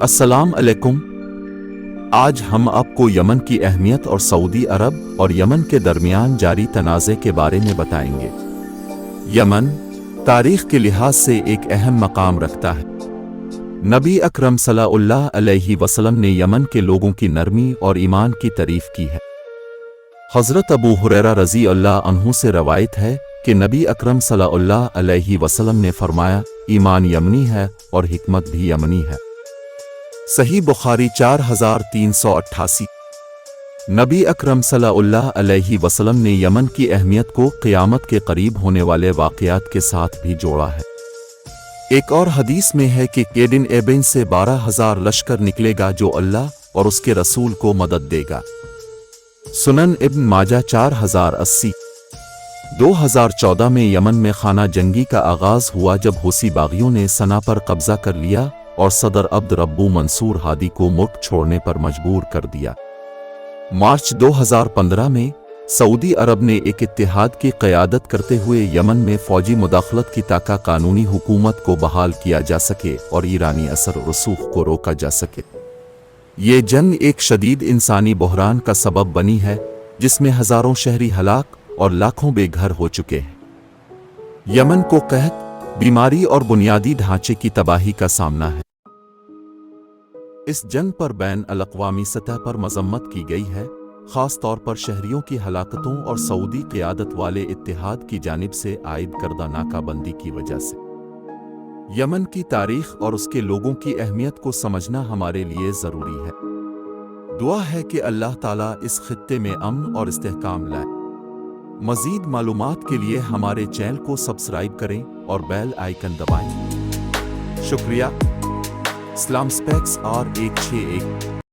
السلام علیکم۔ آج ہم آپ کو یمن کی اہمیت اور سعودی عرب اور یمن کے درمیان جاری تنازع کے بارے میں بتائیں گے۔ یمن تاریخ کے لحاظ سے ایک اہم مقام رکھتا ہے۔ نبی اکرم صلی اللہ علیہ وسلم نے یمن کے لوگوں کی نرمی اور ایمان کی تعریف کی ہے۔ حضرت ابو ہریرہ رضی اللہ عنہ سے روایت ہے کہ نبی اکرم صلی اللہ علیہ وسلم نے فرمایا، ایمان یمنی ہے اور حکمت بھی یمنی ہے۔ صحیح بخاری 4388۔ نبی اکرم صلی اللہ علیہ وسلم نے یمن کی اہمیت کو قیامت کے قریب ہونے والے واقعات کے ساتھ بھی جوڑا ہے۔ ایک اور حدیث میں ہے کہ کیڈن ایبن سے 12,000 لشکر نکلے گا جو اللہ اور اس کے رسول کو مدد دے گا۔ سنن ابن ماجہ 4080۔ 2014 میں یمن میں خانہ جنگی کا آغاز ہوا جب حوثی باغیوں نے سنا پر قبضہ کر لیا اور صدر عبد ربو منصور ہادی کو ملک چھوڑنے پر مجبور کر دیا۔ مارچ 2015 میں سعودی عرب نے ایک اتحاد کی قیادت کرتے ہوئے یمن میں فوجی مداخلت کی تاکہ قانونی حکومت کو بحال کیا جا سکے اور ایرانی اثر و رسوخ کو روکا جا سکے۔ یہ جنگ ایک شدید انسانی بحران کا سبب بنی ہے جس میں ہزاروں شہری ہلاک اور لاکھوں بے گھر ہو چکے ہیں۔ یمن کو قحط، بیماری اور بنیادی ڈھانچے کی تباہی کا سامنا ہے۔ اس جنگ پر بین الاقوامی سطح پر مذمت کی گئی ہے، خاص طور پر شہریوں کی ہلاکتوں اور سعودی قیادت والے اتحاد کی جانب سے عائد کردہ ناکہ بندی کی وجہ سے۔ یمن کی تاریخ اور اس کے لوگوں کی اہمیت کو سمجھنا ہمارے لیے ضروری ہے۔ دعا ہے کہ اللہ تعالیٰ اس خطے میں امن اور استحکام لائے۔ مزید معلومات کے لیے ہمارے چینل کو سبسکرائب کریں اور بیل آئیکن دبائیں۔ شکریہ۔ اسلام اسپیکس R161